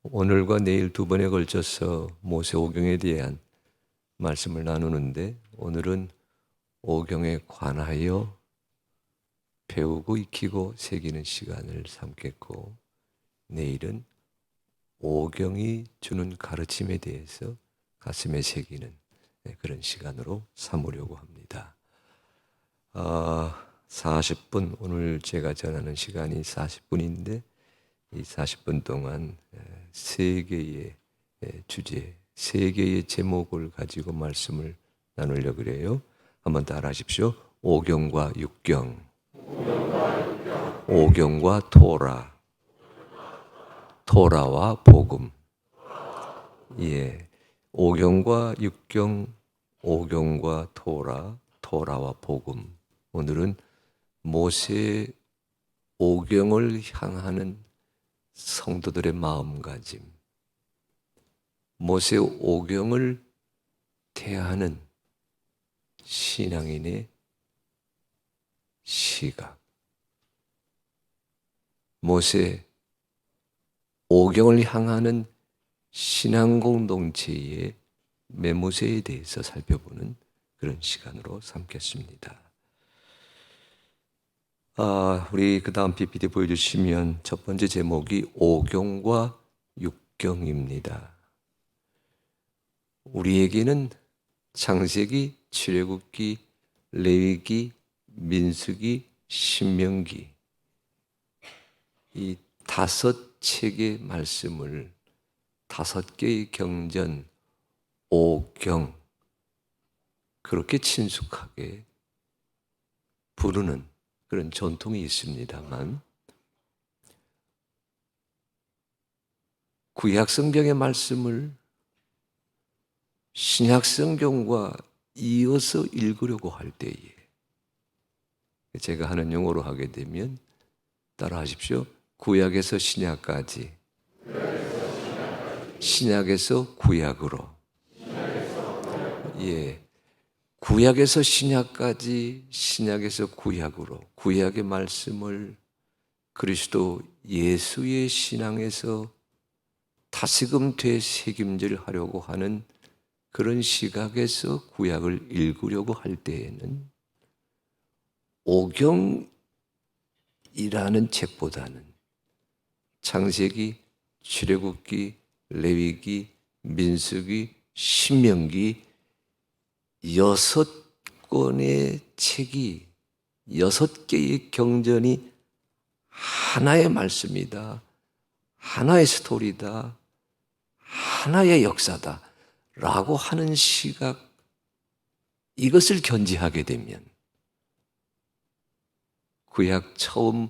오늘과 내일 두 번에 걸쳐서 모세오경에 대한 말씀을 나누는데, 오늘은 오경에 관하여 배우고 익히고 새기는 시간을 삼겠고, 내일은 오경이 주는 가르침에 대해서 가슴에 새기는 그런 시간으로 삼으려고 합니다. 40분, 오늘 제가 전하는 시간이 40분인데 이 40분 동안 세 개의 주제, 세 개의 제목을 가지고 말씀을 나누려고 그래요. 한번 따라 하십시오. 오경과 육경, 오경과 토라, 토라와 복음. 예, 오경과 육경, 오경과 토라, 토라와 복음. 오늘은 모세의 오경을 향하는 성도들의 마음가짐, 모세 오경을 대하는 신앙인의 시각, 모세 오경을 향하는 신앙 공동체의 매모세에 대해서 살펴보는 그런 시간으로 삼겠습니다. 우리 그 다음 PPT 보여주시면 첫 번째 제목이 오경과 육경입니다. 우리에게는 창세기, 출애굽기, 레위기, 민수기, 신명기 이 5책의 말씀을 5개의 경전, 오경 그렇게 친숙하게 부르는 그런 전통이 있습니다만, 구약 성경의 말씀을 신약 성경과 이어서 읽으려고 할 때에 제가 하는 용어로 하게 되면 따라 하십시오. 구약에서 신약까지, 신약에서 구약으로. 예. 구약에서 신약까지, 신약에서 구약으로, 구약의 말씀을 그리스도 예수의 신앙에서 다시금 되새김질하려고 하는 그런 시각에서 구약을 읽으려고 할 때에는 오경이라는 책보다는 창세기, 출애굽기, 레위기, 민수기, 신명기 6권의 책이 6개의 경전이 하나의 말씀이다, 하나의 스토리다, 하나의 역사다 라고 하는 시각, 이것을 견지하게 되면 구약 처음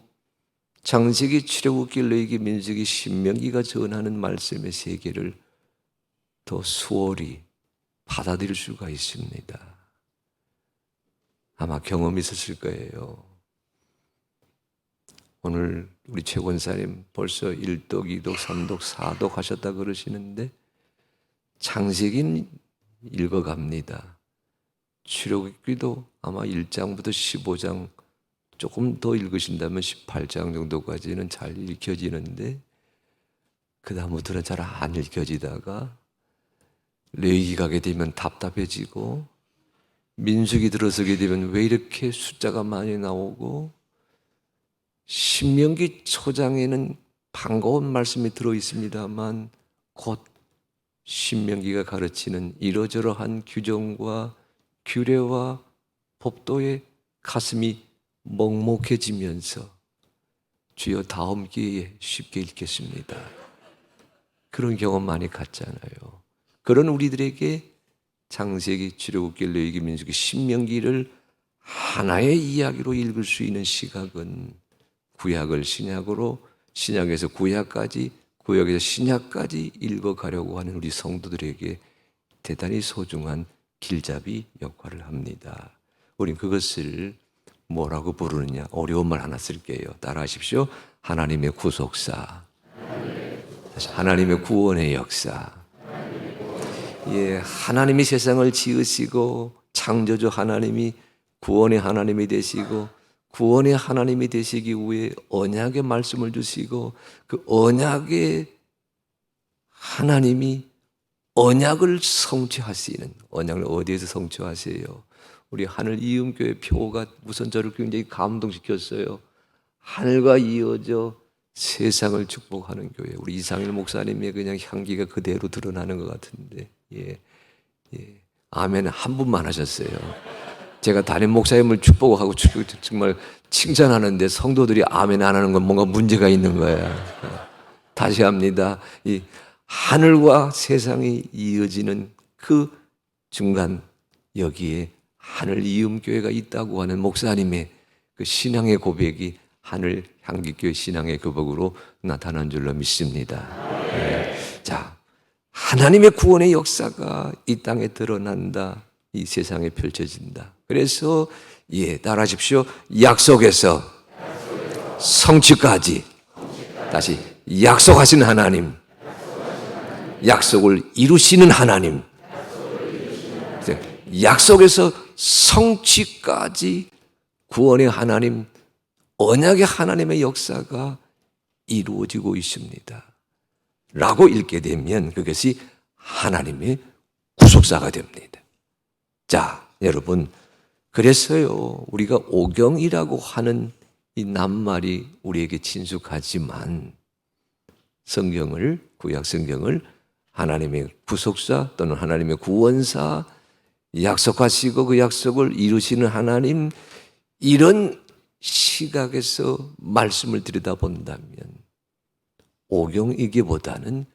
창세기, 출애굽기, 레위기, 민수기, 신명기가 전하는 말씀의 세계를 더 수월히 받아들일 수가 있습니다. 아마 경험이 있었을 거예요. 오늘 우리 최 권사님 벌써 1독, 2독, 3독, 4독 하셨다 그러시는데 창세기는 읽어갑니다. 출애굽기도 아마 1장부터 15장 조금 더 읽으신다면 18장 정도까지는 잘 읽혀지는데 그 다음부터는 잘 안 읽혀지다가 레위기 가게 되면 답답해지고, 민수기 들어서게 되면 왜 이렇게 숫자가 많이 나오고, 신명기 초장에는 반가운 말씀이 들어있습니다만 곧 신명기가 가르치는 이러저러한 규정과 규례와 법도에 가슴이 먹먹해지면서 주여 다음 기회에 쉽게 읽겠습니다, 그런 경험 많이 갖잖아요. 그런 우리들에게 창세기, 출애굽기, 레위기, 민수기, 신명기를 하나의 이야기로 읽을 수 있는 시각은 구약을 신약으로, 신약에서 구약까지, 구약에서 신약까지 읽어가려고 하는 우리 성도들에게 대단히 소중한 길잡이 역할을 합니다. 우린 그것을 뭐라고 부르느냐? 어려운 말 하나 쓸게요. 따라하십시오. 하나님의 구속사, 하나님의 구원의 역사. 예, 하나님이 세상을 지으시고 창조주 하나님이 구원의 하나님이 되시고 구원의 하나님이 되시기 위해 언약의 말씀을 주시고 그 언약의 하나님이 언약을 성취하시는, 언약을 어디에서 성취하세요? 우리 하늘 이음교회 표가 우선 저를 굉장히 감동시켰어요. 하늘과 이어져 세상을 축복하는 교회. 우리 이상일 목사님의 그냥 향기가 그대로 드러나는 것 같은데, 아멘 한 분만 하셨어요. 제가 담임 목사님을 축복하고 정말 칭찬하는데 성도들이 아멘 안 하는 건 뭔가 문제가 있는 거야. 다시 합니다. 이 하늘과 세상이 이어지는 그 중간, 여기에 하늘 이음교회가 있다고 하는 목사님의 그 신앙의 고백이 하늘 향기교회 신앙의 고백으로 나타난 줄로 믿습니다. 자, 하나님의 구원의 역사가 이 땅에 드러난다. 이 세상에 펼쳐진다. 그래서 따라하십시오. 약속에서 성취까지. 다시 약속하신 하나님, 약속을 이루시는 하나님, 약속에서 성취까지 구원의 하나님, 언약의 하나님의 역사가 이루어지고 있습니다 라고 읽게 되면 그것이 하나님의 구속사가 됩니다. 자, 여러분, 그래서요, 우리가 오경이라고 하는 이 낱말이 우리에게 친숙하지만 성경을, 구약 성경을 하나님의 구속사 또는 하나님의 구원사, 약속하시고 그 약속을 이루시는 하나님, 이런 시각에서 말씀을 들여다본다면 오경이기보다는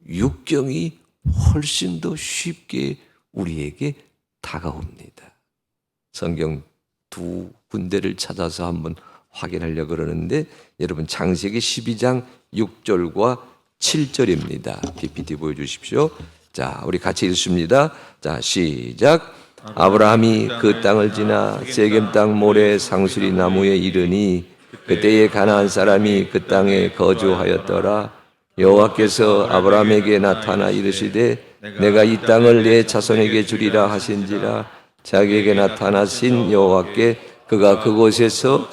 육경이 훨씬 더 쉽게 우리에게 다가옵니다. 성경 두 군데를 찾아서 한번 확인하려고 그러는데, 여러분 창세기 12장 6절과 7절입니다. PPT 보여주십시오. 자, 우리 같이 읽습니다. 자, 시작. 아브라함이 그 땅을 지나 세겜 땅 모래 상수리 나무에 이르니 그때에 가나안 사람이 그 땅에 거주하였더라. 여호와께서 아브라함에게 나타나 이르시되 내가 이 땅을 내 자손에게 주리라 하신지라. 자기에게 나타나신 여호와께 그가 그곳에서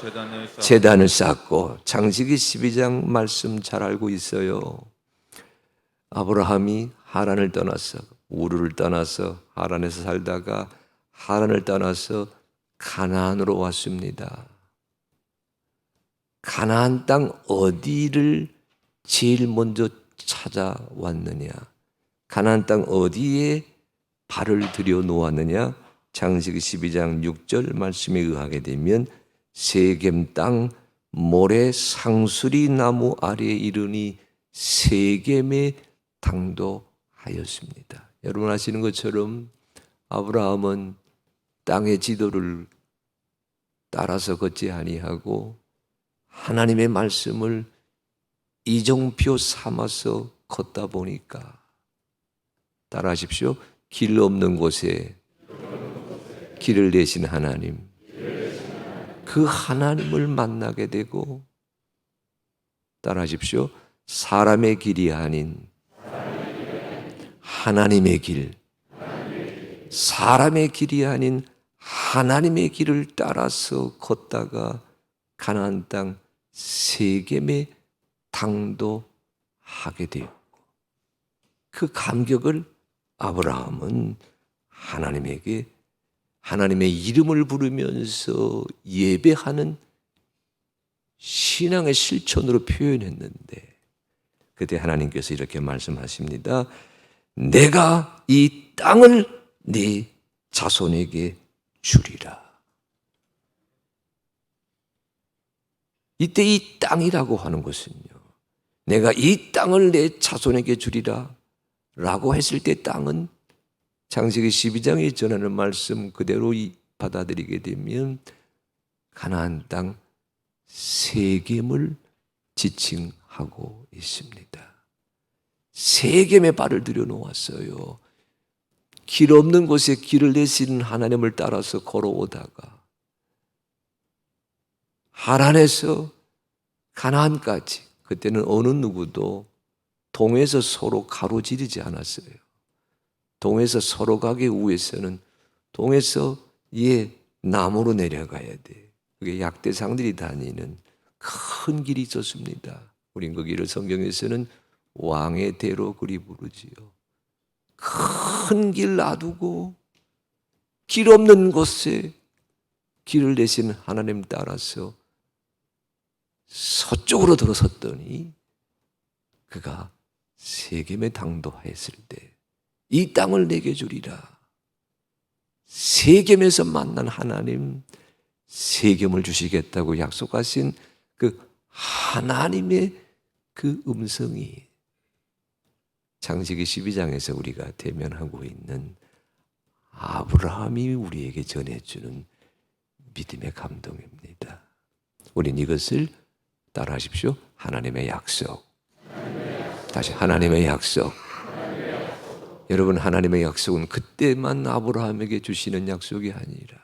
제단을 쌓고. 창세기 12장 말씀 잘 알고 있어요. 아브라함이 하란을 떠나서, 우르를 떠나서 하란에서 살다가 하란을 떠나서 가나안으로 왔습니다. 가나안 땅 어디를 제일 먼저 찾아왔느냐? 가나안 땅 어디에 발을 들여 놓았느냐? 창세기 12장 6절 말씀에 의하게 되면 세겜 땅 모래 상수리 나무 아래에 이르니 세겜에 당도하였습니다. 여러분 아시는 것처럼 아브라함은 땅의 지도를 따라서 걷지 아니하고 하나님의 말씀을 이정표 삼아서 걷다 보니까, 따라하십시오. 길 없는 곳에 길을 내신 하나님, 그 하나님을 만나게 되고, 따라하십시오. 사람의 길이 아닌 하나님의 길, 사람의 길이 아닌 하나님의 길을 따라서 걷다가 가나안 땅 세겜에 당도하게 되었고, 그 감격을 아브라함은 하나님에게 하나님의 이름을 부르면서 예배하는 신앙의 실천으로 표현했는데, 그때 하나님께서 이렇게 말씀하십니다. 내가 이 땅을 네 자손에게 주리라. 이때 이 땅이라고 하는 것은요, 내가 이 땅을 내 자손에게 주리라 라고 했을 때 땅은 창세기 12장에 전하는 말씀 그대로 받아들이게 되면 가나안 땅 세겜을 지칭하고 있습니다. 세겜에 발을 들여놓았어요. 길 없는 곳에 길을 내시는 하나님을 따라서 걸어오다가 하란에서 가나안까지, 그때는 어느 누구도 동에서 서로 가로지르지 않았어요. 동에서 서로 가기 위해서는 동에서 나무로 내려가야 돼. 그게 약대상들이 다니는 큰 길이 있었습니다. 우린 그 길을 성경에서는 왕의 대로 그리 부르지요. 큰 길 놔두고 길 없는 곳에 길을 내신 하나님 따라서 서쪽으로 들어섰더니 그가 세겜에 당도하였을 때 이 땅을 내게 주리라. 세겜에서 만난 하나님, 세겜을 주시겠다고 약속하신 그 하나님의 그 음성이 창세기 12장에서 우리가 대면하고 있는 아브라함이 우리에게 전해주는 믿음의 감동입니다. 우린 이것을 따라하십시오. 하나님의 약속. 다시 하나님의 약속. 여러분, 하나님의 약속은 그때만 아브라함에게 주시는 약속이 아니라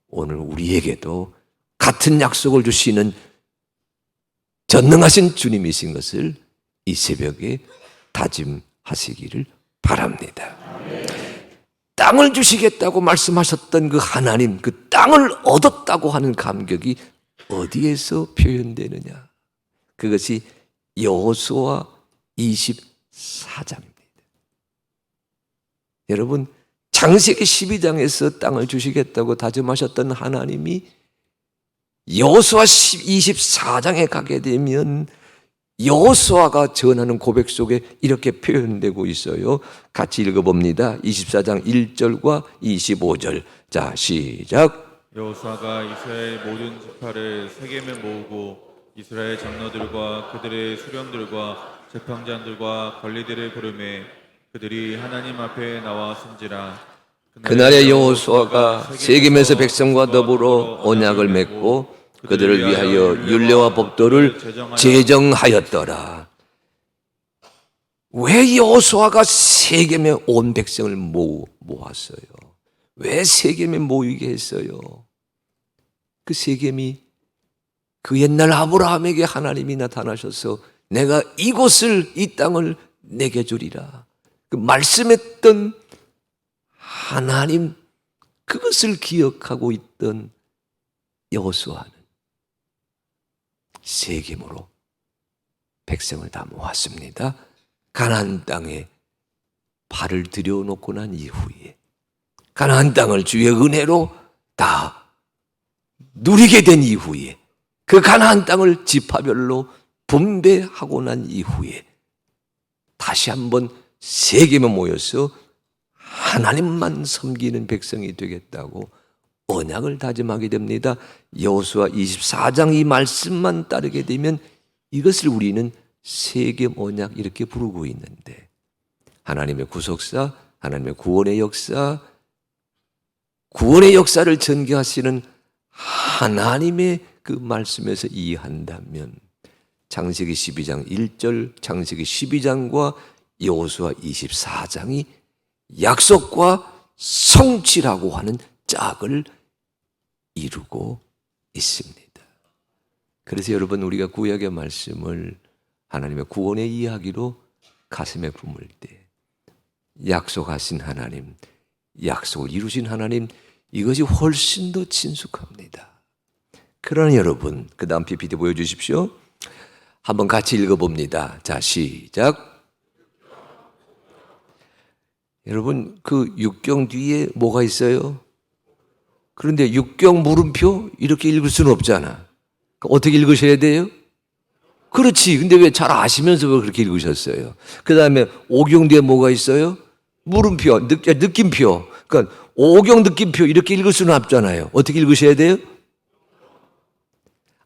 오늘 우리에게도 같은 약속을 주시는 전능하신 주님이신 것을 이 새벽에 다짐하시기를 바랍니다. 땅을 주시겠다고 말씀하셨던 그 하나님, 그 땅을 얻었다고 하는 감격이 어디에서 표현되느냐? 그것이 여호수아 24장입니다. 여러분, 창세기 12장에서 땅을 주시겠다고 다짐하셨던 하나님이 여호수아 24장에 가게 되면 여호수아가 전하는 고백 속에 이렇게 표현되고 있어요. 같이 읽어봅니다. 24장 1절과 25절. 자, 시작. 여호수아가 이스라엘 모든 지파를 세겜에 모으고 이스라엘 장로들과 그들의 수령들과 재판장들과 관리들을 부르매 그들이 하나님 앞에 나와 쓴지라. 그날에 여호수아가 세겜에서 백성과 더불어 언약을 맺고 그들을 위하여 율례와 법도를 제정하였더라. 왜 여호수아가 세겜에 온 백성을 모았어요? 왜 세겜에 모이게 했어요? 그 세겜이 그 옛날 아브라함에게 하나님이 나타나셔서 내가 이곳을, 이 땅을 내게 주리라, 그 말씀했던 하나님, 그것을 기억하고 있던 여호수아는 세겜으로 백성을 다 모았습니다. 가나안 땅에 발을 들여놓고 난 이후에 가나안 땅을 주의 은혜로 다 누리게 된 이후에 그 가나안 땅을 지파별로 분배하고 난 이후에 다시 한번 세겜에 모여서 하나님만 섬기는 백성이 되겠다고 언약을 다짐하게 됩니다. 여호수아 24장 이 말씀만 따르게 되면 이것을 우리는 세겜 언약 이렇게 부르고 있는데, 하나님의 구속사, 하나님의 구원의 역사, 구원의 역사를 전개하시는 하나님의 그 말씀에서 이해한다면 창세기 12장 1절, 창세기 12장과 여호수아 24장이 약속과 성취라고 하는 짝을 이루고 있습니다. 그래서 여러분, 우리가 구약의 말씀을 하나님의 구원의 이야기로 가슴에 품을 때 약속하신 하나님, 약속을 이루신 하나님, 이것이 훨씬 더 친숙합니다. 그러나 여러분, 그 다음 PPT 보여주십시오. 한번 같이 읽어봅니다. 자, 시작. 여러분, 그 육경 뒤에 뭐가 있어요? 그런데 육경 물음표 이렇게 읽을 수는 없잖아. 어떻게 읽으셔야 돼요? 그렇지. 근데 왜 잘 아시면서 왜 그렇게 읽으셨어요? 그 다음에 오경 뒤에 뭐가 있어요? 물음표, 느낌표. 그러니까 오경 느낌표 이렇게 읽을 수는 없잖아요. 어떻게 읽으셔야 돼요?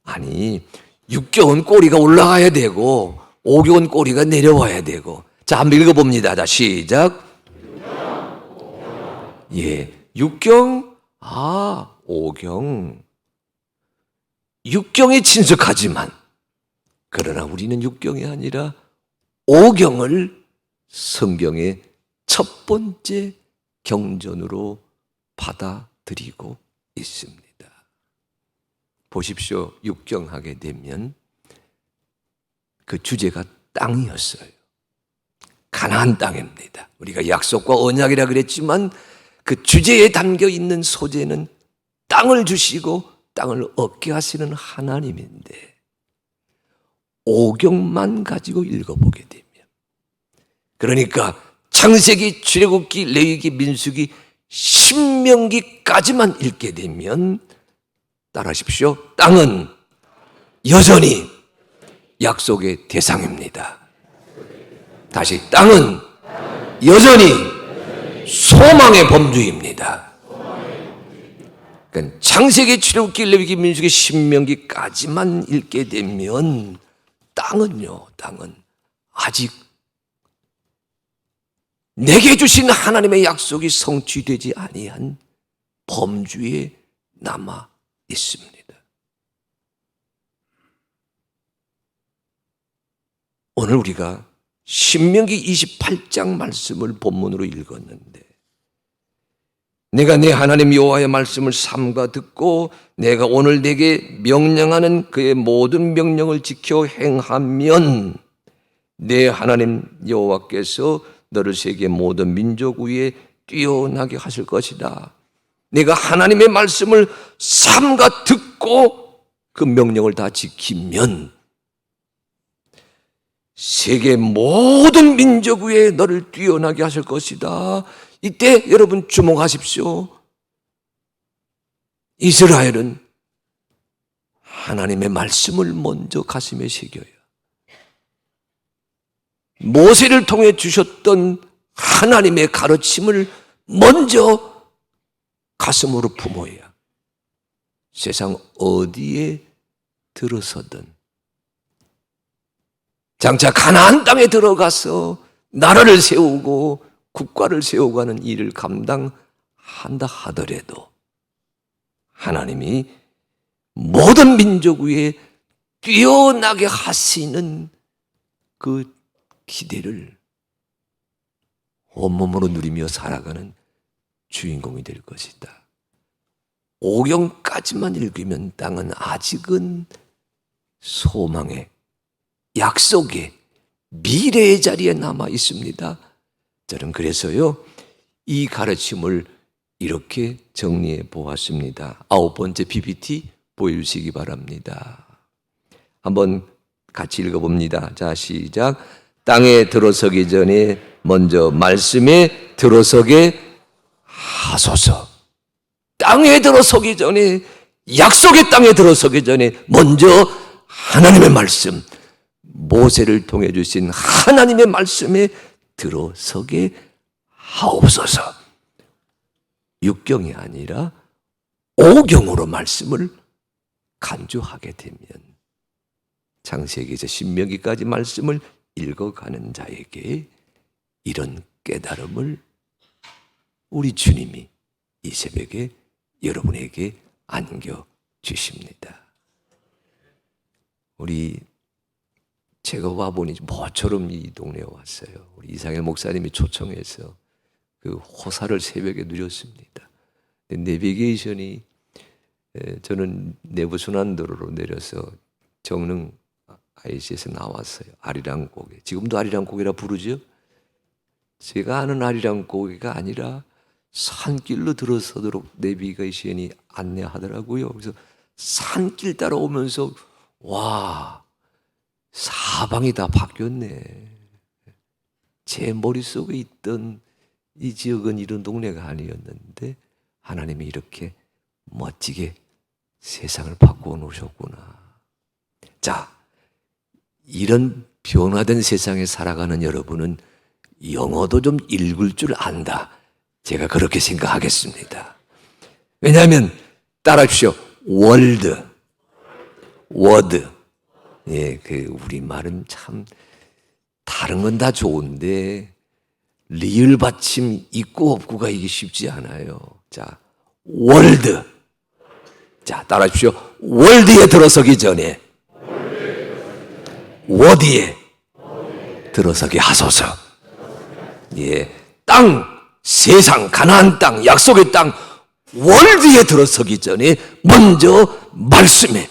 아니, 육경은 꼬리가 올라가야 되고 오경은 꼬리가 내려와야 되고. 자, 한번 읽어봅니다. 자, 시작. 예, 육경, 오경. 육경에 친숙하지만 그러나 우리는 육경이 아니라 오경을 성경의 첫 번째 경전으로 받아들이고 있습니다. 보십시오. 육경하게 되면 그 주제가 땅이었어요. 가나안 땅입니다. 우리가 약속과 언약이라 그랬지만 그 주제에 담겨 있는 소재는 땅을 주시고 땅을 얻게 하시는 하나님인데, 오경만 가지고 읽어보게 되면, 그러니까 창세기, 출애굽기, 레위기, 민수기, 신명기까지만 읽게 되면, 따라하십시오, 땅은 여전히 약속의 대상입니다. 다시, 땅은 여전히 소망의 범주입니다. 그러니까 창세기, 출애굽기, 레위기, 민수기, 신명기까지만 읽게 되면 땅은요, 땅은 아직 내게 주신 하나님의 약속이 성취되지 아니한 범주에 남아 있습니다. 오늘 우리가 신명기 28장 말씀을 본문으로 읽었는데, 내가 내 하나님 여호와의 말씀을 삼가 듣고 내가 오늘 내게 명령하는 그의 모든 명령을 지켜 행하면 내 하나님 여호와께서 너를 세계 모든 민족 위에 뛰어나게 하실 것이다. 내가 하나님의 말씀을 삼가 듣고 그 명령을 다 지키면 세계 모든 민족 위에 너를 뛰어나게 하실 것이다. 이때 여러분 주목하십시오. 이스라엘은 하나님의 말씀을 먼저 가슴에 새겨야, 모세를 통해 주셨던 하나님의 가르침을 먼저 가슴으로 품어야 세상 어디에 들어서든, 장차 가나안 땅에 들어가서 나라를 세우고 국가를 세워가는 일을 감당한다 하더라도 하나님이 모든 민족 위에 뛰어나게 하시는 그 기대를 온몸으로 누리며 살아가는 주인공이 될 것이다. 오경까지만 읽으면 땅은 아직은 소망의, 약속의, 미래의 자리에 남아 있습니다. 저는 그래서요, 이 가르침을 이렇게 정리해 보았습니다. 9번째 PPT 보여주시기 바랍니다. 한번 같이 읽어봅니다. 자, 시작. 땅에 들어서기 전에 먼저 말씀에 들어서게 하소서. 땅에 들어서기 전에, 약속의 땅에 들어서기 전에 먼저 하나님의 말씀, 모세를 통해 주신 하나님의 말씀에 들어서게 하옵소서. 6경이 아니라 5경으로 말씀을 간주하게 되면 창세기에서 신명기까지 말씀을 읽어가는 자에게 이런 깨달음을 우리 주님이 이 새벽에 여러분에게 안겨주십니다. 제가 와보니 모처럼 이 동네에 왔어요. 우리 이상일 목사님이 초청해서 그 호사를 새벽에 누렸습니다. 내비게이션이, 저는 내부순환도로로 내려서 정릉 IC에서 나왔어요. 아리랑고개. 지금도 아리랑고개라 부르죠. 제가 아는 아리랑고개가 아니라 산길로 들어서도록 내비게이션이 안내하더라고요. 그래서 산길 따라오면서 와, 사방이 다 바뀌었네. 제 머릿속에 있던 이 지역은 이런 동네가 아니었는데 하나님이 이렇게 멋지게 세상을 바꾸어 놓으셨구나. 자, 이런 변화된 세상에 살아가는 여러분은 영어도 좀 읽을 줄 안다. 제가 그렇게 생각하겠습니다. 왜냐하면 따라하십시오. 월드, 워드. 예, 우리말은 참 다른 건 다 좋은데 리을 받침 있고 없고가 이게 쉽지 않아요. 자, 월드. 자, 따라하십시오. 월드에 들어서기 전에 워드에 들어서게 하소서. 예, 땅, 세상, 가나안 땅, 약속의 땅, 월드에 들어서기 전에 먼저 말씀에,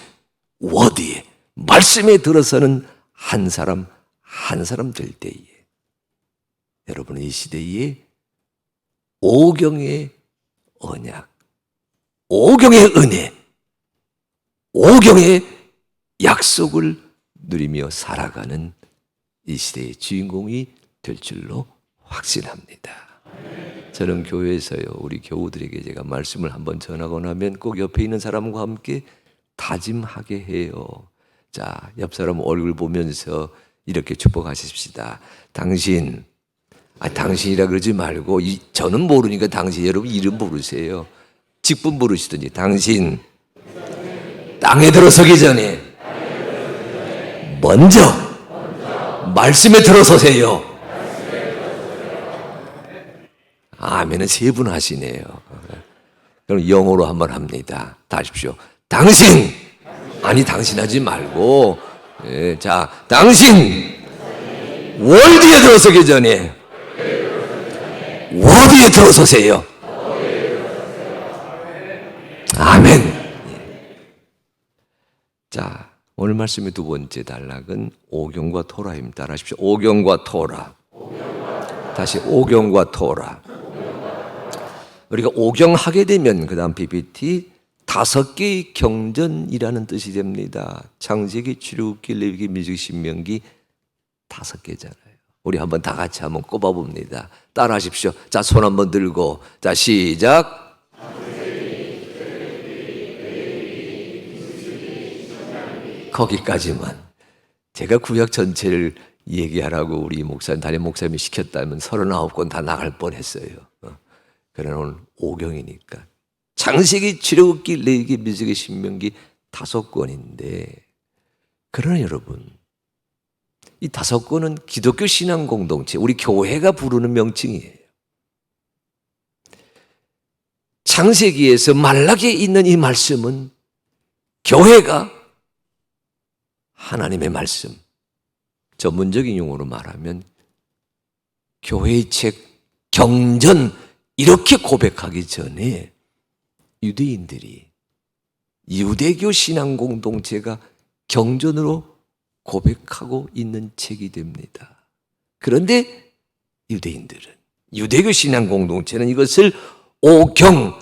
워드에, 말씀에 들어서는 한 사람 한 사람 될 때에 여러분은 이 시대에 오경의 언약, 오경의 은혜, 오경의 약속을 누리며 살아가는 이 시대의 주인공이 될 줄로 확신합니다. 저는 교회에서요, 우리 교우들에게 제가 말씀을 한번 전하고 나면 꼭 옆에 있는 사람과 함께 다짐하게 해요. 자, 옆 사람 얼굴 보면서 이렇게 축복하십시다. 당신이라 그러지 말고, 저는 모르니까 당신, 여러분 이름 부르세요. 직분 부르시든지. 당신 땅에 들어서기 전에 먼저 말씀에 들어서세요. 아멘은 세 분 하시네요. 그럼 영어로 한번 합니다. 다 하십시오. 당신 하지 말고, 자, 당신 월드에 들어서기 전에 워드에 들어서세요. 아멘. 자, 오늘 말씀의 두 번째 단락은 오경과 토라입니다. 따라하십시오. 오경과 토라. 다시 오경과 토라. 우리가 오경하게 되면 그 다음 PPT 5개의 경전이라는 뜻이 됩니다. 창세기, 출애굽기, 레위기, 민수기, 신명기 5개잖아요. 우리 한번 다 같이 한번 꼽아봅니다. 따라하십시오. 자, 손 한번 들고, 자, 시작. 거기까지만. 제가 구약 전체를 얘기하라고 우리 담임 목사님이 시켰다면 39권 다 나갈 뻔했어요. 그러나 오늘 오경이니까 창세기, 출애굽기, 레위기, 민수기, 신명기 5권인데, 그러나 여러분, 이 5권은 기독교 신앙 공동체, 우리 교회가 부르는 명칭이에요. 창세기에서 말라기에 있는 이 말씀은 교회가 하나님의 말씀, 전문적인 용어로 말하면 교회의 책 경전, 이렇게 고백하기 전에 유대인들이, 유대교 신앙 공동체가 경전으로 고백하고 있는 책이 됩니다. 그런데 유대인들은, 유대교 신앙 공동체는 이것을 오경,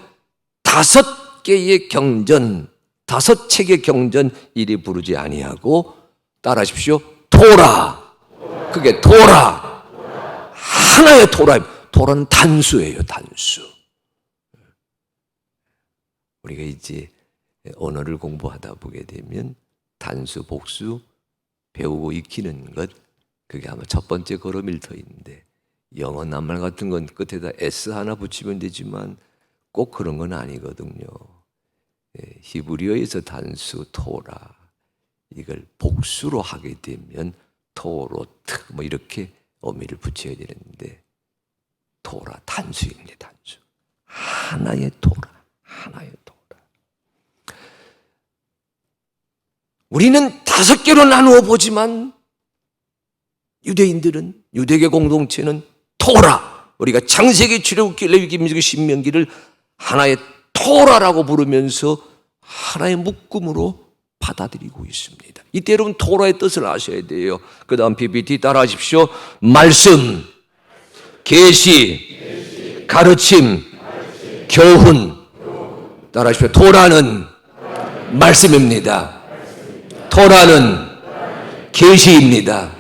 5개의 경전, 5책의 경전 이리 부르지 아니하고, 따라하십시오. 토라. 그게 토라. 하나의 토라. 토라는 단수예요, 단수. 우리가 이제 언어를 공부하다 보게 되면 단수, 복수 배우고 익히는 것, 그게 아마 첫 번째 걸음일 터인데, 영어 낱말 같은 건 끝에다 S 하나 붙이면 되지만 꼭 그런 건 아니거든요. 히브리어에서 단수 토라, 이걸 복수로 하게 되면 토로트 뭐 이렇게 어미를 붙여야 되는데, 토라 단수입니다. 단수. 하나의 토라. 하나의 토라. 우리는 5개로 나누어 보지만 유대인들은, 유대계 공동체는 토라, 우리가 창세기, 출애굽기, 레위기, 민수기, 신명기를 하나의 토라라고 부르면서 하나의 묶음으로 받아들이고 있습니다. 이때 여러분 토라의 뜻을 아셔야 돼요. 그 다음 PPT 따라하십시오. 말씀, 계시, 가르침, 교훈. 따라하십시오. 토라는 말씀입니다. 토라는 계시입니다.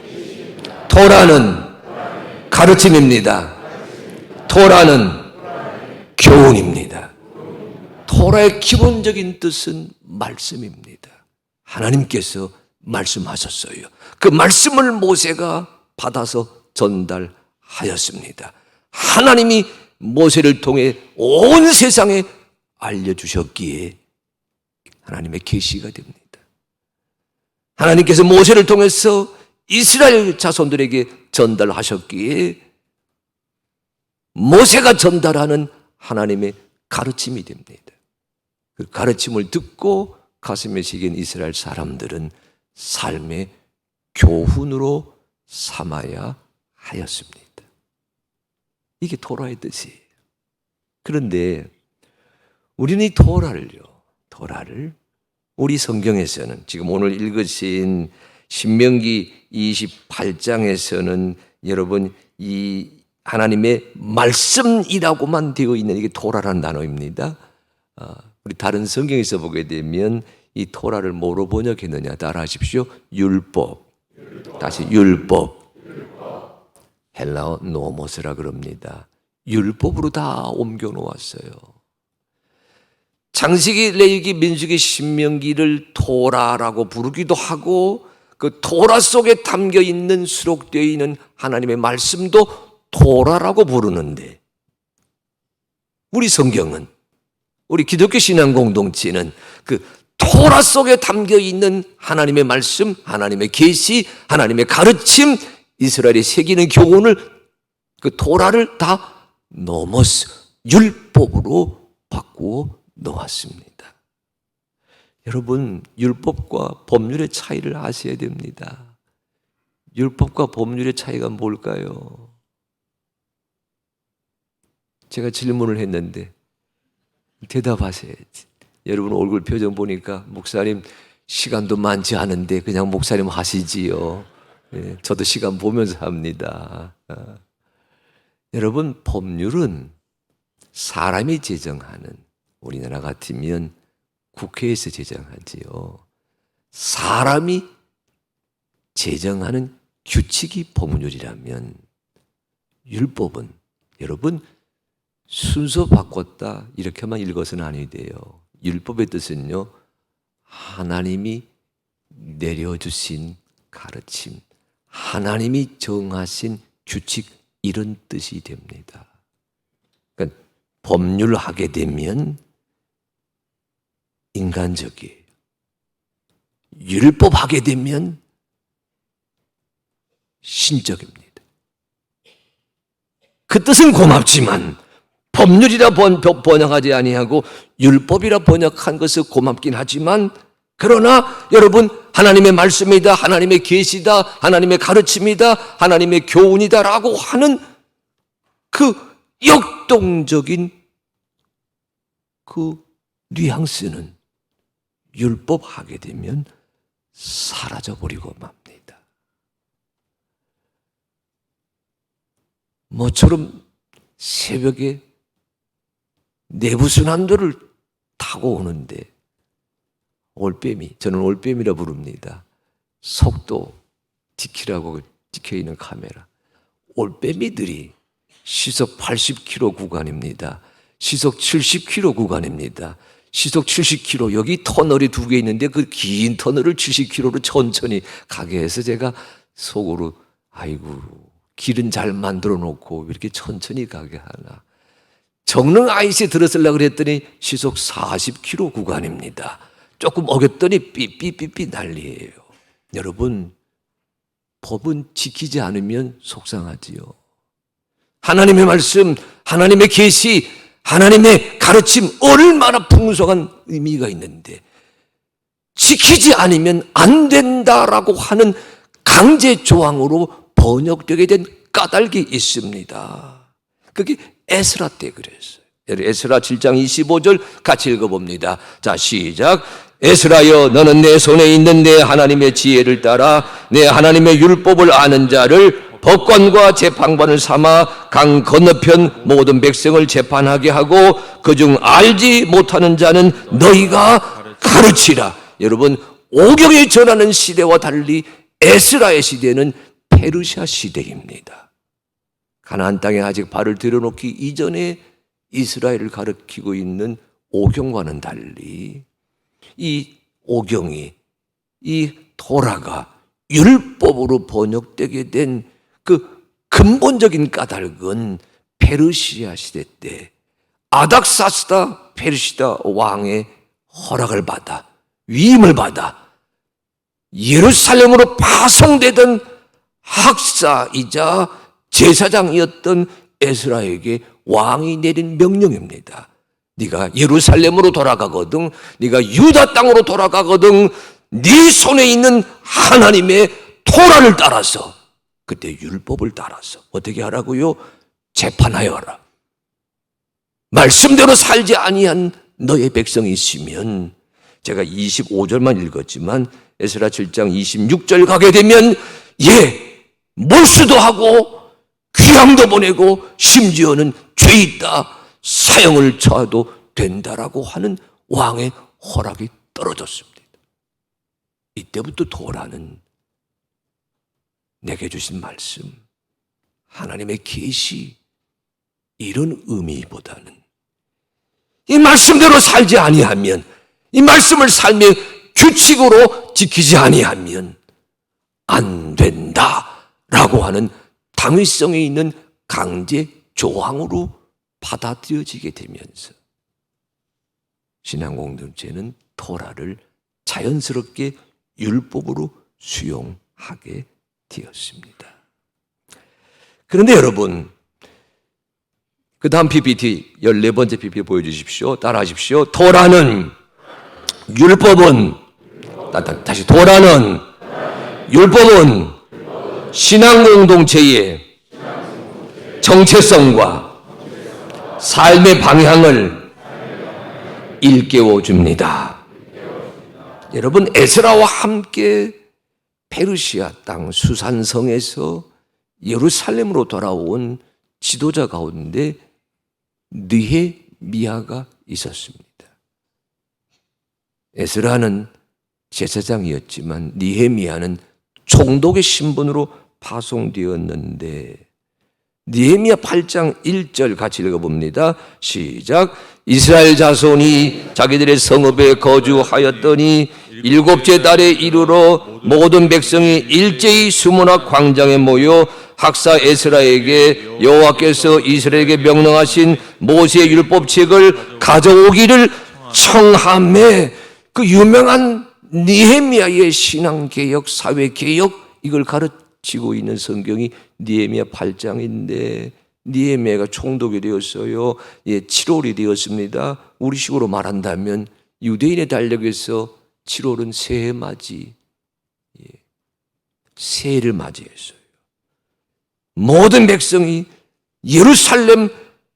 토라는 가르침입니다. 토라는 교훈입니다. 토라의 기본적인 뜻은 말씀입니다. 하나님께서 말씀하셨어요. 그 말씀을 모세가 받아서 전달하였습니다. 하나님이 모세를 통해 온 세상에 알려주셨기에 하나님의 계시가 됩니다. 하나님께서 모세를 통해서 이스라엘 자손들에게 전달하셨기에 모세가 전달하는 하나님의 가르침이 됩니다. 그 가르침을 듣고 가슴에 새긴 이스라엘 사람들은 삶의 교훈으로 삼아야 하였습니다. 이게 토라의 뜻이에요. 그런데 우리는 이 토라를 우리 성경에서는, 지금 오늘 읽으신 신명기 28장에서는 여러분 이 하나님의 말씀이라고만 되어 있는 이게 토라라는 단어입니다. 우리 다른 성경에서 보게 되면 이 토라를 뭐로 번역했느냐? 따라하십시오. 율법. 다시 율법. 헬라어 노모스라 그럽니다. 율법으로 다 옮겨 놓았어요. 창세기, 레위기, 민수기, 신명기를 토라라고 부르기도 하고 그 토라 속에 담겨 있는 수록되어 있는 하나님의 말씀도 토라라고 부르는데, 우리 성경은, 우리 기독교 신앙 공동체는 그 토라 속에 담겨 있는 하나님의 말씀, 하나님의 계시, 하나님의 가르침, 이스라엘이 새기는 교훈을, 그 토라를 다 넘어서 율법으로 바꾸어 놓았습니다. 여러분, 율법과 법률의 차이를 아셔야 됩니다. 율법과 법률의 차이가 뭘까요? 제가 질문을 했는데 대답하셔야지. 여러분 얼굴 표정 보니까 목사님 시간도 많지 않은데 그냥 목사님 하시지요. 저도 시간 보면서 합니다. 여러분, 법률은 사람이 제정하는, 우리나라 같으면 국회에서 제정하지요. 사람이 제정하는 규칙이 법률이라면, 율법은 여러분 순서 바꿨다 이렇게만 읽어서는 아니 돼요. 율법의 뜻은요, 하나님이 내려주신 가르침, 하나님이 정하신 규칙, 이런 뜻이 됩니다. 그러니까 법률하게 되면 인간적이에요. 율법하게 되면 신적입니다. 그 뜻은 고맙지만 법률이라 번역하지 아니하고 율법이라 번역한 것은 고맙긴 하지만, 그러나 여러분, 하나님의 말씀이다, 하나님의 계시다, 하나님의 가르침이다, 하나님의 교훈이다라고 하는 그 역동적인 그 뉘앙스는 율법하게 되면 사라져버리고 맙니다. 모처럼 새벽에 내부순환도를 타고 오는데 올빼미, 저는 올빼미라 부릅니다. 속도 지키라고 찍혀있는 카메라. 올빼미들이 시속 80km 구간입니다. 시속 70km 구간입니다. 시속 70km, 여기 터널이 2개 있는데 그 긴 터널을 70km로 천천히 가게 해서 제가 속으로, 아이고, 길은 잘 만들어 놓고 이렇게 천천히 가게 하나. 정릉 IC에 들었으려고 그랬더니 시속 40km 구간입니다. 조금 어겼더니 삐삐삐삐 난리예요. 여러분, 법은 지키지 않으면 속상하지요. 하나님의 말씀, 하나님의 계시, 하나님의 가르침, 얼마나 풍성한 의미가 있는데 지키지 않으면 안 된다라고 하는 강제 조항으로 번역되게 된 까닭이 있습니다. 그게 에스라 때 그랬어요. 에스라 7장 25절 같이 읽어봅니다. 자, 시작. 에스라여, 너는 내 손에 있는 내 하나님의 지혜를 따라 내 하나님의 율법을 아는 자를 법관과 재판관을 삼아 강 건너편 모든 백성을 재판하게 하고 그중 알지 못하는 자는 너희가 가르치라. 여러분, 오경에 전하는 시대와 달리 에스라의 시대는 페르시아 시대입니다. 가나안 땅에 아직 발을 들여놓기 이전에 이스라엘을 가르치고 있는 오경과는 달리 이 오경이, 이 토라가 율법으로 번역되게 된 그 근본적인 까닭은 페르시아 시대 때 아닥사스다 페르시다 왕의 허락을 받아, 위임을 받아 예루살렘으로 파송되던 학사이자 제사장이었던 에스라에게 왕이 내린 명령입니다. 네가 예루살렘으로 돌아가거든, 네가 유다 땅으로 돌아가거든, 네 손에 있는 하나님의 토라를 따라서, 그때 율법을 따라서 어떻게 하라고요? 재판하여라. 말씀대로 살지 아니한 너의 백성이 있으면, 제가 25절만 읽었지만 에스라 7장 26절 가게 되면 몰수도 하고 귀향도 보내고 심지어는 죄 있다, 사형을 처해도 된다라고 하는 왕의 허락이 떨어졌습니다. 이때부터 토라는 내게 주신 말씀, 하나님의 계시, 이런 의미보다는 이 말씀대로 살지 아니하면, 이 말씀을 삶의 규칙으로 지키지 아니하면 안 된다라고 하는 당위성에 있는 강제 조항으로 받아들여지게 되면서 신앙 공동체는 토라를 자연스럽게 율법으로 수용하게 되었습니다. 그런데 여러분, 그 다음 PPT 14번째 PPT 보여주십시오. 따라하십시오. 토라는, 율법은, 다시 토라는, 율법은 신앙 공동체의 정체성과 삶의 방향을 일깨워 줍니다. 여러분, 에스라와 함께 페르시아 땅 수산성에서 예루살렘으로 돌아온 지도자 가운데 느헤미야가 있었습니다. 에스라는 제사장이었지만 느헤미야는 총독의 신분으로 파송되었는데, 느헤미야 8장 1절 같이 읽어봅니다. 시작. 이스라엘 자손이 자기들의 성읍에 거주하였더니 일곱째 달에 이르러 모든 백성이 일제히 수문학 광장에 모여 학사 에스라에게 여호와께서 이스라엘에게 명령하신 모세의 율법책을 가져오기를 청하매, 그 유명한 느헤미야의 신앙개혁, 사회개혁, 이걸 가르치고 있는 성경이 느헤미야 8장인데 느헤미야가 총독이 되었어요. 7월이 되었습니다. 우리식으로 말한다면 유대인의 달력에서 7월은 새해 맞이, 새해를 맞이했어요. 모든 백성이 예루살렘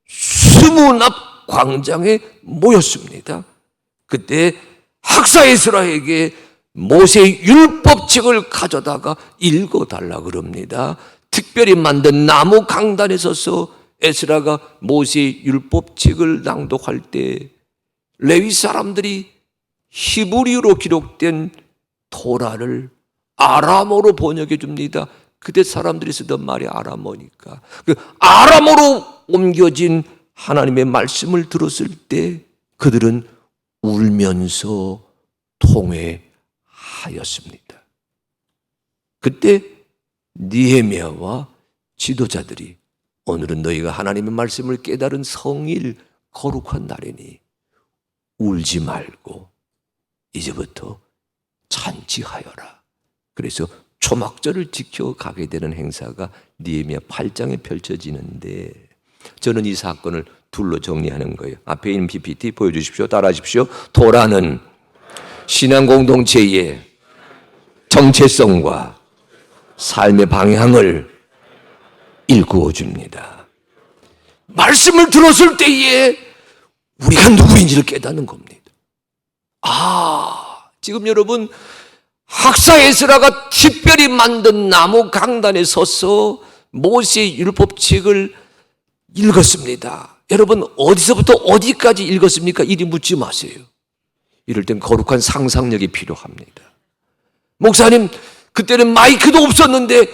수문 앞 광장에 모였습니다. 그때 학사 에스라에게 모세의 율법책을 가져다가 읽어달라 그럽니다. 특별히 만든 나무 강단에 서서 에스라가 모세의 율법책을 낭독할 때 레위 사람들이 히브리어로 기록된 토라를 아람어로 번역해 줍니다. 그때 사람들이 쓰던 말이 아람어니까 그 아람어로 옮겨진 하나님의 말씀을 들었을 때 그들은 울면서 통회하였습니다. 그때 느헤미야와 지도자들이 오늘은 너희가 하나님의 말씀을 깨달은 성일 거룩한 날이니 울지 말고 이제부터 잔치하여라. 그래서 초막절을 지켜가게 되는 행사가 느헤미야 8장에 펼쳐지는데, 저는 이 사건을 둘로 정리하는 거예요. 앞에 있는 PPT 보여주십시오. 따라하십시오. 토라는 신앙 공동체의 정체성과 삶의 방향을 일구어 줍니다. 말씀을 들었을 때에 우리가 누구인지를 깨닫는 겁니다. 지금 여러분, 학사 에스라가 특별히 만든 나무 강단에 서서 모세의 율법책을 읽었습니다. 여러분, 어디서부터 어디까지 읽었습니까? 이리 묻지 마세요. 이럴 땐 거룩한 상상력이 필요합니다. 목사님, 그때는 마이크도 없었는데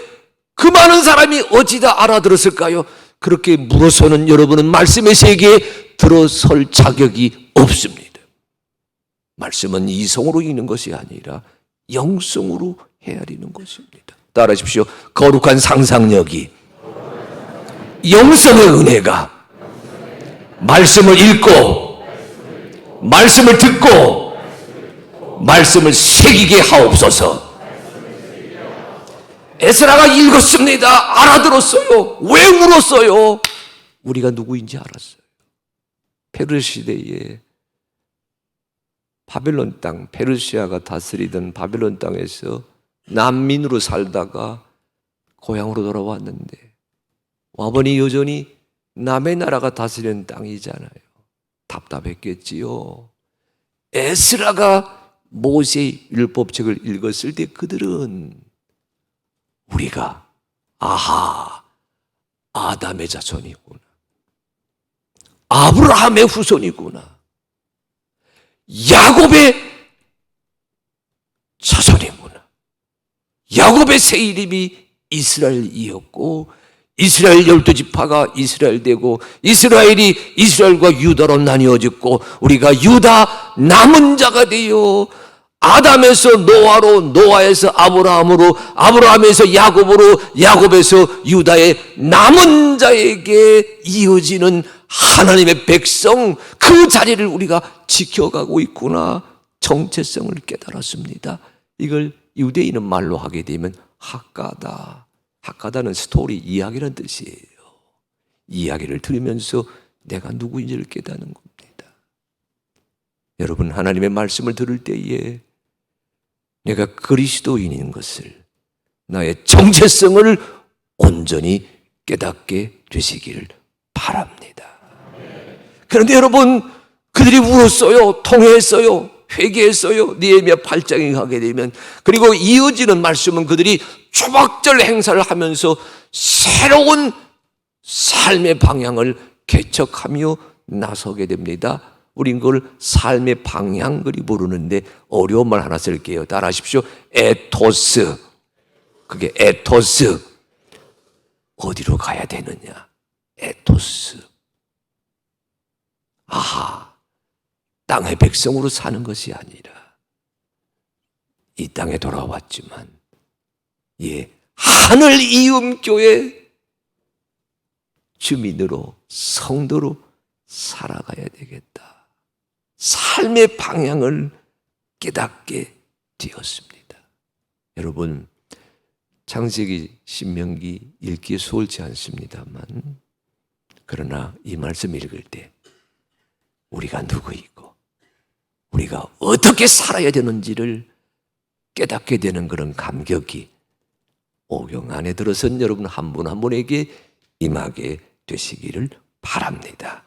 그 많은 사람이 어찌다 알아들었을까요? 그렇게 물어서는 여러분은 말씀의 세계에 들어설 자격이 없습니다. 말씀은 이성으로 읽는 것이 아니라 영성으로 헤아리는 것입니다. 따라하십시오. 거룩한 상상력이, 영성의 은혜가 말씀을 읽고 말씀을 듣고 말씀을 새기게 하옵소서. 에스라가 읽었습니다. 알아들었어요. 왜 울었어요? 우리가 누구인지 알았어요. 페르시 시대에 바벨론 땅, 페르시아가 다스리던 바벨론 땅에서 난민으로 살다가 고향으로 돌아왔는데 와보니 여전히 남의 나라가 다스리는 땅이잖아요. 답답했겠지요. 에스라가 모세의 율법책을 읽었을 때 그들은 우리가 아담의 자손이구나, 아브라함의 후손이구나, 야곱의 자손이구나, 야곱의 새 이름이 이스라엘이었고 이스라엘 12지파가 이스라엘 되고 이스라엘이 이스라엘과 유다로 나뉘어졌고 우리가 유다 남은 자가 되어 아담에서 노아로 노아에서 아브라함으로 아브라함에서 야곱으로 야곱에서 유다의 남은 자에게 이어지는 하나님의 백성 그 자리를 우리가 지켜가고 있구나 정체성을 깨달았습니다. 이걸 유대인은 말로 하게 되면 학가다. 학가다는 스토리, 이야기라는 뜻이에요. 이야기를 들으면서 내가 누구인지를 깨닫는 겁니다. 여러분 하나님의 말씀을 들을 때에 내가 그리스도인인 것을 나의 정체성을 온전히 깨닫게 되시기를 바랍니다. 그런데 여러분 그들이 울었어요. 통회했어요. 회개했어요. 느헤미야 8장에 가게 되면 그리고 이어지는 말씀은 그들이 초막절 행사를 하면서 새로운 삶의 방향을 개척하며 나서게 됩니다. 우린 그걸 삶의 방향 그리 부르는데 어려운 말 하나 쓸게요. 따라하십시오. 에토스. 그게 에토스. 어디로 가야 되느냐? 에토스. 아하. 땅의 백성으로 사는 것이 아니라 이 땅에 돌아왔지만 하늘 이음교회 주민으로 성도로 살아가야 되겠다. 삶의 방향을 깨닫게 되었습니다. 여러분 창세기 신명기 읽기 수월치 않습니다만 그러나 이 말씀 읽을 때 우리가 누구이고 우리가 어떻게 살아야 되는지를 깨닫게 되는 그런 감격이 오경 안에 들어선 여러분 한 분 한 분에게 임하게 되시기를 바랍니다.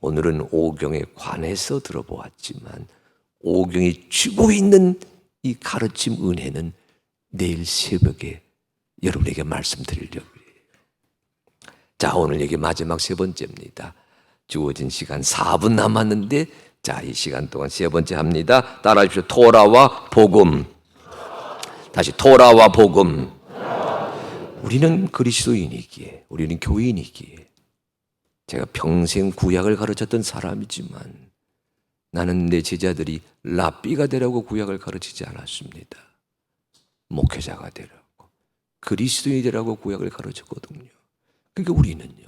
오늘은 오경에 관해서 들어보았지만 오경이 주고 있는 이 가르침 은혜는 내일 새벽에 여러분에게 말씀드리려고 해요. 자, 오늘 얘기 마지막 세 번째입니다. 주어진 시간 4분 남았는데 자, 이 시간 동안 세 번째 합니다. 따라하십시오. 토라와 복음. 다시 토라와 복음. 우리는 그리스도인이기에 우리는 교인이기에 제가 평생 구약을 가르쳤던 사람이지만 나는 내 제자들이 랍비가 되라고 구약을 가르치지 않았습니다. 목회자가 되라고 그리스도인이 되라고 구약을 가르쳤거든요. 그러니까 우리는요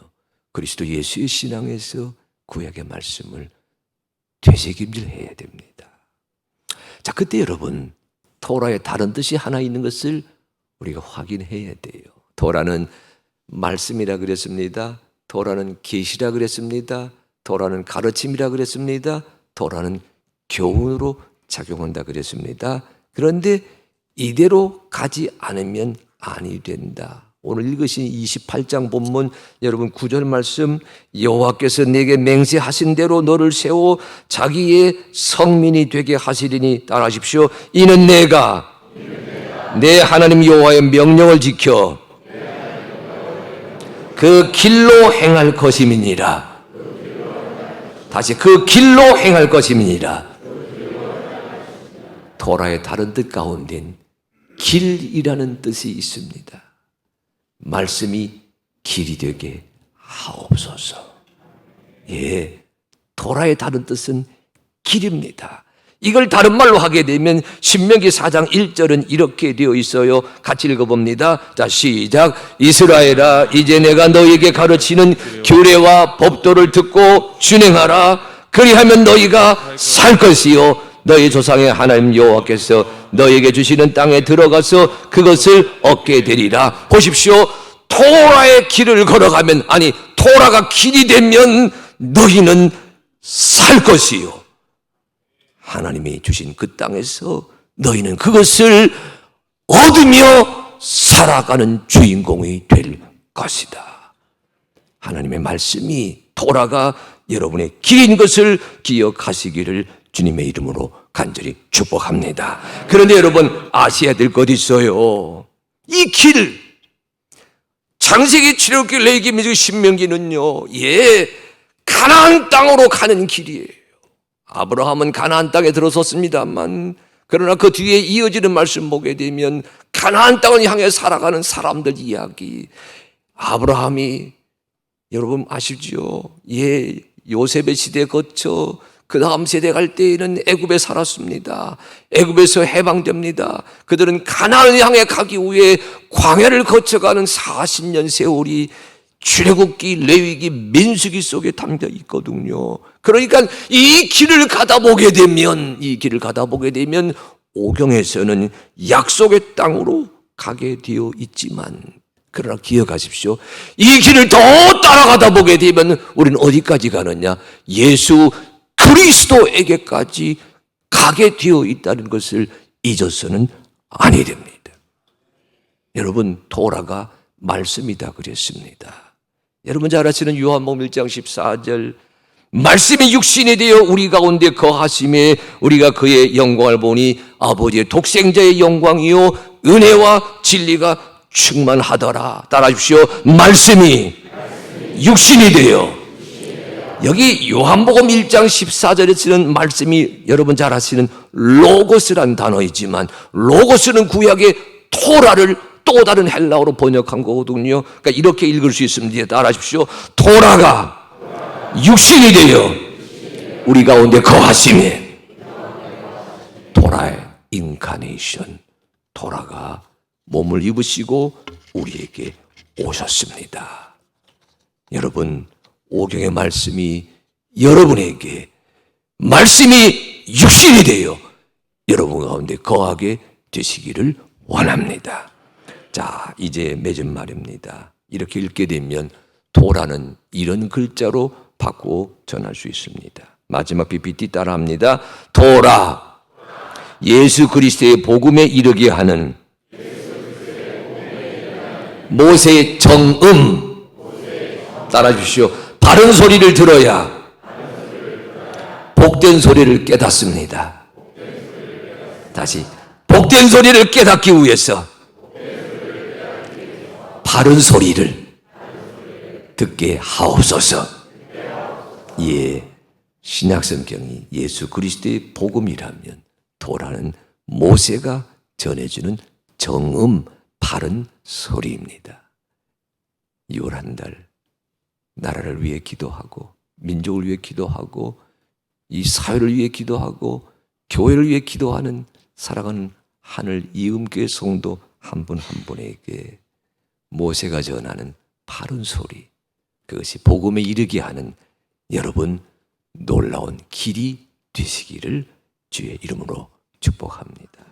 그리스도 예수의 신앙에서 구약의 말씀을 되새김질해야 됩니다. 자, 그때 여러분 토라의 다른 뜻이 하나 있는 것을 우리가 확인해야 돼요. 토라는 말씀이라 그랬습니다. 토라는 계시라 그랬습니다. 토라는 가르침이라 그랬습니다. 토라는 교훈으로 작용한다 그랬습니다. 그런데 이대로 가지 않으면 아니 된다. 오늘 읽으신 28장 본문 여러분 9절 말씀 여호와께서 내게 맹세하신 대로 너를 세워 자기의 성민이 되게 하시리니 따라하십시오. 이는 내가 내 하나님 여호와의 명령을 지켜 그 길로 행할 것임이니라. 다시 그 길로 행할 것임이니라. 토라의 다른 뜻 가운데는 길이라는 뜻이 있습니다. 말씀이 길이 되게 하옵소서. 토라의 다른 뜻은 길입니다. 이걸 다른 말로 하게 되면 신명기 4장 1절은 이렇게 되어 있어요. 같이 읽어봅니다. 자, 시작. 이스라엘아, 이제 내가 너에게 가르치는 규례와 법도를 듣고 준행하라. 그리하면 너희가 살 것이요 너희 조상의 하나님 여호와께서 너에게 주시는 땅에 들어가서 그것을 얻게 되리라. 보십시오. 토라의 길을 걸어가면 아니 토라가 길이 되면 너희는 살 것이요 하나님이 주신 그 땅에서 너희는 그것을 얻으며 살아가는 주인공이 될 것이다. 하나님의 말씀이 토라가 여러분의 길인 것을 기억하시기를 주님의 이름으로 간절히 축복합니다. 그런데 여러분 아셔야 될 것 있어요. 이 길, 창세기, 출애굽기, 레위기, 민수기, 신명기는요, 가나안 땅으로 가는 길이에요. 아브라함은 가나안 땅에 들어섰습니다만 그러나 그 뒤에 이어지는 말씀 보게 되면 가나안 땅을 향해 살아가는 사람들 이야기. 아브라함이 여러분 아시죠? 요셉의 시대 거쳐 그 다음 세대 갈 때에는 애굽에 살았습니다. 애굽에서 해방됩니다. 그들은 가나안을 향해 가기 위해 광야를 거쳐가는 40년 세월이 출애굽기, 레위기, 민수기 속에 담겨 있거든요. 그러니까 이 길을 가다 보게 되면 오경에서는 약속의 땅으로 가게 되어 있지만, 그러나 기억하십시오. 이 길을 더 따라가다 보게 되면 우리는 어디까지 가느냐? 예수 그리스도에게까지 가게 되어 있다는 것을 잊어서는 아니 됩니다. 여러분, 토라가 말씀이다 그랬습니다. 여러분 잘 아시는 요한복음 1장 14절, 말씀이 육신이 되어 우리 가운데 거하심에 우리가 그의 영광을 보니 아버지의 독생자의 영광이요 은혜와 진리가 충만하더라. 따라하십시오. 말씀이 육신이 되어. 여기 요한복음 1장 14절에 쓰는 말씀이 여러분 잘 아시는 로고스란 단어이지만, 로고스는 구약의 토라를 또 다른 헬라어로 번역한 거거든요. 그러니까 이렇게 읽을 수 있습니다. 따라하십시오. 토라가 육신이 되어 우리 가운데 거하심에. 토라의 인카네이션, 토라가 몸을 입으시고 우리에게 오셨습니다. 여러분, 오경의 말씀이 여러분에게, 말씀이 육신이 되어 여러분 가운데 거하게 되시기를 원합니다. 자, 이제 맺은 말입니다. 이렇게 읽게 되면 토라는 이런 글자로 바꾸어 전할 수 있습니다. 마지막 PPT 따라합니다. 토라, 예수 그리스도의 복음에 이르게 하는 모세의 정음. 따라 주십시오. 바른 소리를 들어야 복된 소리를 깨닫습니다. 다시, 복된 소리를 깨닫기 위해서 바른 소리를 듣게 하옵소서. 신약성경이 예수 그리스도의 복음이라면 토라는 모세가 전해주는 정음, 바른 소리입니다. 6월 한 달 나라를 위해 기도하고, 민족을 위해 기도하고, 이 사회를 위해 기도하고, 교회를 위해 기도하는 사랑하는 하늘 이음교회 성도 한 분 한 분에게 모세가 전하는 바른 소리, 그것이 복음에 이르게 하는 여러분 놀라운 길이 되시기를 주의 이름으로 축복합니다.